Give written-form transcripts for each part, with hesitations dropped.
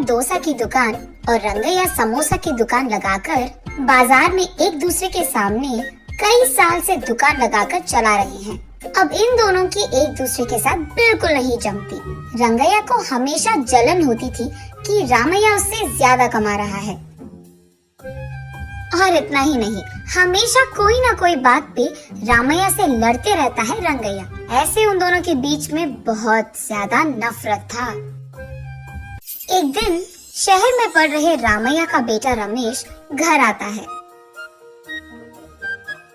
डोसा की दुकान और रंगैया समोसा की दुकान लगाकर बाजार में एक दूसरे के सामने कई साल से दुकान लगाकर चला रहे हैं। अब इन दोनों की एक दूसरे के साथ बिल्कुल नहीं जमती। रंगैया को हमेशा जलन होती थी कि रामैया उससे ज्यादा कमा रहा है। और इतना ही नहीं, हमेशा कोई ना कोई बात पे रामैया से लड़ते रहता है रंगैया। ऐसे उन दोनों के बीच में बहुत ज्यादा नफरत था। एक दिन शहर में पढ़ रहे रामैया का बेटा रमेश घर आता है।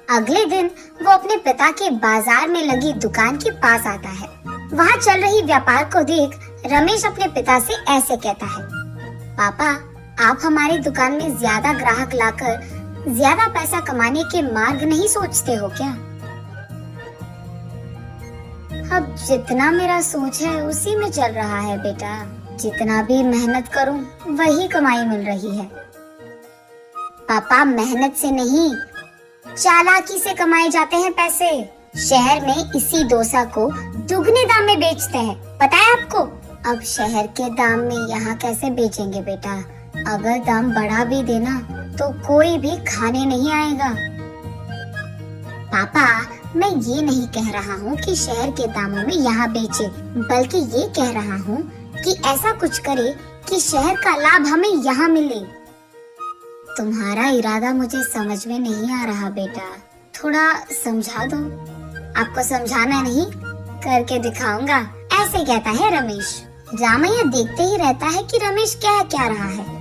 अगले दिन वो अपने पिता के बाजार में लगी दुकान के पास आता है। वहाँ चल रही व्यापार को देख रमेश अपने पिता से ऐसे कहता है, पापा, आप हमारी दुकान में ज्यादा ग्राहक लाकर ज्यादा पैसा कमाने के मार्ग नहीं सोचते हो क्या? अब जितना मेरा सोच है उसी में चल रहा है बेटा। जितना भी मेहनत करूं वही कमाई मिल रही है। पापा, मेहनत से नहीं, चालाकी से कमाए जाते हैं पैसे। शहर में इसी डोसा को दुगने दाम में बेचते हैं, पता है आपको? अब शहर के दाम में यहाँ कैसे बेचेंगे बेटा? अगर दाम बढ़ा भी देना तो कोई भी खाने नहीं आएगा। पापा, मैं ये नहीं कह रहा हूँ कि शहर के दामों में यहाँ बेचे, बल्कि ये कह रहा हूँ कि ऐसा कुछ करे कि शहर का लाभ हमें यहाँ मिले। तुम्हारा इरादा मुझे समझ में नहीं आ रहा बेटा, थोड़ा समझा दो। आपको समझाना नहीं, करके दिखाऊंगा, ऐसे कहता है रमेश। रामैया देखते ही रहता है कि रमेश क्या क्या रहा है।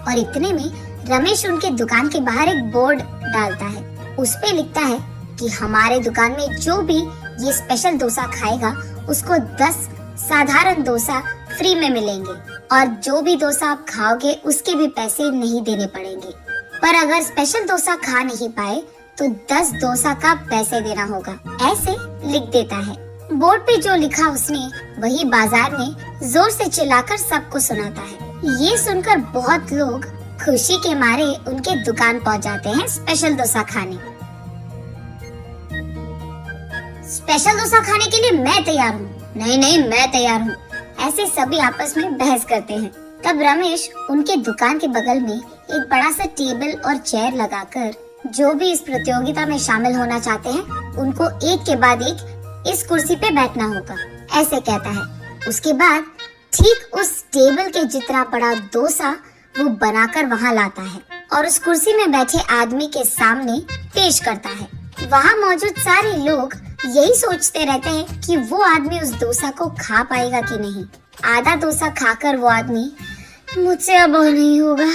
और इतने में रमेश उनके दुकान के बाहर एक बोर्ड डालता है। उस पे लिखता है कि हमारे दुकान में जो भी ये स्पेशल डोसा खाएगा उसको 10 साधारण डोसा फ्री में मिलेंगे, और जो भी डोसा आप खाओगे उसके भी पैसे नहीं देने पड़ेंगे। पर अगर स्पेशल डोसा खा नहीं पाए तो 10 डोसा का पैसे देना होगा, ऐसे लिख देता है। बोर्ड पे जो लिखा उसने वही बाजार में जोर से चिल्लाकर सबको सुनाता है। ये सुनकर बहुत लोग खुशी के मारे उनके दुकान पहुंच जाते हैं स्पेशल डोसा खाने। स्पेशल डोसा खाने के लिए मैं तैयार हूँ। नहीं नहीं, मैं तैयार हूँ। ऐसे सभी आपस में बहस करते हैं। तब रमेश उनके दुकान के बगल में एक बड़ा सा टेबल और चेयर लगाकर जो भी इस प्रतियोगिता में शामिल होना चाहते हैं उनको एक के बाद एक इस कुर्सी पे बैठना होगा, ऐसे कहता है। उसके बाद ठीक उस टेबल के जितना बड़ा डोसा वो बनाकर वहाँ लाता है और उस कुर्सी में बैठे आदमी के सामने पेश करता है। वहाँ मौजूद सारे लोग यही सोचते रहते हैं कि वो आदमी उस डोसा को खा पाएगा कि नहीं। आधा डोसा खाकर वो आदमी, मुझसे अब नहीं होगा,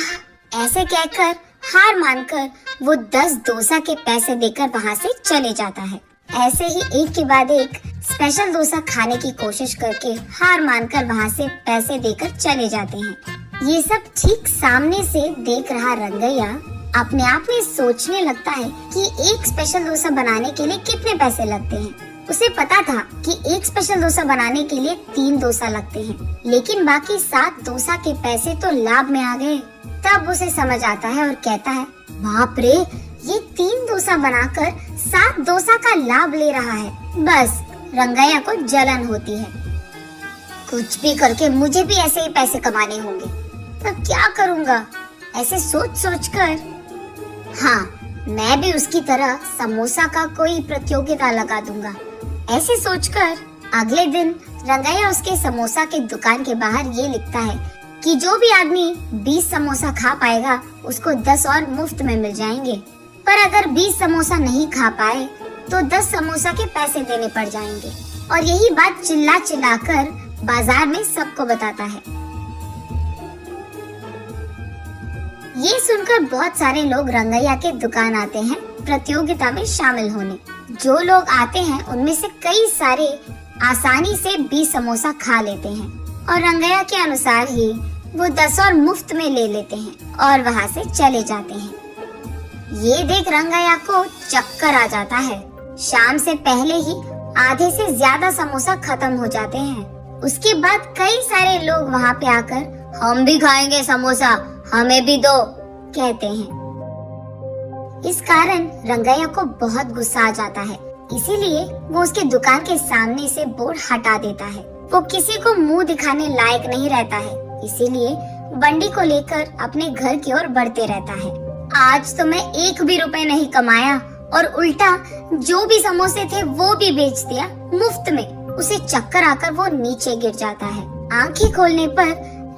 ऐसे कहकर हार मानकर वो 10 डोसा के पैसे देकर वहाँ से चले जाता है। ऐसे ही एक के बाद एक स्पेशल डोसा खाने की कोशिश करके हार मानकर वहाँ से पैसे देकर चले जाते हैं। ये सब ठीक सामने से देख रहा रंगैया अपने आप में सोचने लगता है कि एक स्पेशल डोसा बनाने के लिए कितने पैसे लगते हैं। उसे पता था कि एक स्पेशल डोसा बनाने के लिए 3 डोसा लगते हैं, लेकिन बाकी 7 डोसा के पैसे तो लाभ में आ गए। तब उसे समझ आता है और कहता है, बाप रे, ये 3 डोसा बनाकर 7 डोसा का लाभ ले रहा है। बस रंगैया को जलन होती है। कुछ भी करके मुझे भी ऐसे ही पैसे कमाने होंगे, तब क्या करूँगा? ऐसे सोच सोच कर, हाँ, मैं भी उसकी तरह समोसा का कोई प्रतियोगिता लगा दूंगा। ऐसे सोचकर अगले दिन रंगैया उसके समोसा के दुकान के बाहर ये लिखता है कि जो भी आदमी 20 समोसा खा पाएगा उसको 10 और मुफ्त में मिल जाएंगे। पर अगर 20 समोसा नहीं खा पाए तो 10 समोसा के पैसे देने पड़ जाएंगे। और यही बात चिल्ला चिल्ला कर बाजार में सबको बताता है। ये सुनकर बहुत सारे लोग रंगैया के दुकान आते हैं प्रतियोगिता में शामिल होने। जो लोग आते हैं उनमें से कई सारे आसानी से 20 समोसा खा लेते हैं और रंगैया के अनुसार ही वो 10 और मुफ्त में ले लेते हैं और वहाँ से चले जाते हैं। ये देख रंगैया को चक्कर आ जाता है। शाम से पहले ही आधे से ज्यादा समोसा खत्म हो जाते हैं। उसके बाद कई सारे लोग वहाँ पे आकर, हम भी खाएंगे समोसा, हमें भी दो, कहते हैं। इस कारण रंगैया को बहुत गुस्सा आ जाता है, इसीलिए वो उसके दुकान के सामने से बोर्ड हटा देता है। वो किसी को मुंह दिखाने लायक नहीं रहता है। इसीलिए बंडी को लेकर अपने घर की ओर बढ़ते रहता है। आज तो मैं 1 भी रुपए नहीं कमाया और उल्टा जो भी समोसे थे वो भी बेच दिया मुफ्त में। उसे चक्कर आकर वो नीचे गिर जाता है। आंखें खोलने पर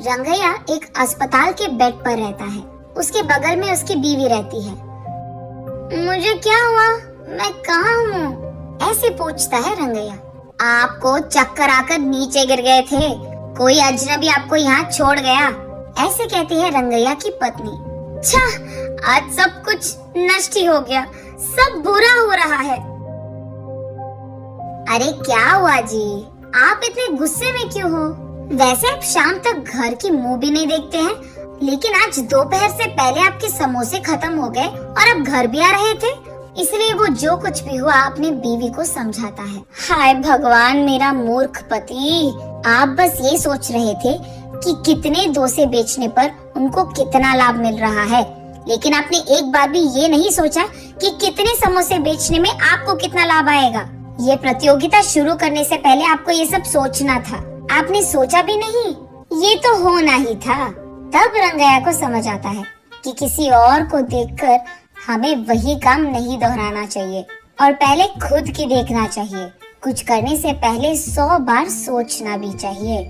रंगैया एक अस्पताल के बेड पर रहता है। उसके बगल में उसकी बीवी रहती है। मुझे क्या हुआ? मैं कहाँ हूँ? ऐसे पूछता है रंगैया। आपको चक्कर आकर नीचे गिर गए थे, कोई अजनबी आपको यहाँ छोड़ गया, ऐसे कहती है रंगैया की पत्नी। छा, आज सब कुछ नष्ट ही हो गया, सब बुरा हो रहा है। अरे क्या हुआ जी, आप इतने गुस्से में क्यों हो? वैसे आप शाम तक घर की मुंह भी नहीं देखते हैं, लेकिन आज दोपहर से पहले आपके समोसे खत्म हो गए और अब घर भी आ रहे थे। इसलिए वो जो कुछ भी हुआ अपनी बीवी को समझाता है। हाय भगवान, मेरा मूर्ख पति, आप बस ये सोच रहे थे कि कितने डोसे बेचने पर उनको कितना लाभ मिल रहा है, लेकिन आपने एक बार भी ये नहीं सोचा कि कितने समोसे बेचने में आपको कितना लाभ आएगा। ये प्रतियोगिता शुरू करने से पहले आपको ये सब सोचना था, आपने सोचा भी नहीं। ये तो होना ही था। तब रंगैया को समझ आता है कि किसी और को देखकर हमें वही काम नहीं दोहराना चाहिए और पहले खुद की देखना चाहिए। कुछ करने से पहले 100 बार सोचना भी चाहिए,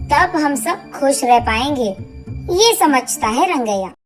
तब हम सब खुश रह पाएंगे। ये समझता है रंगैया।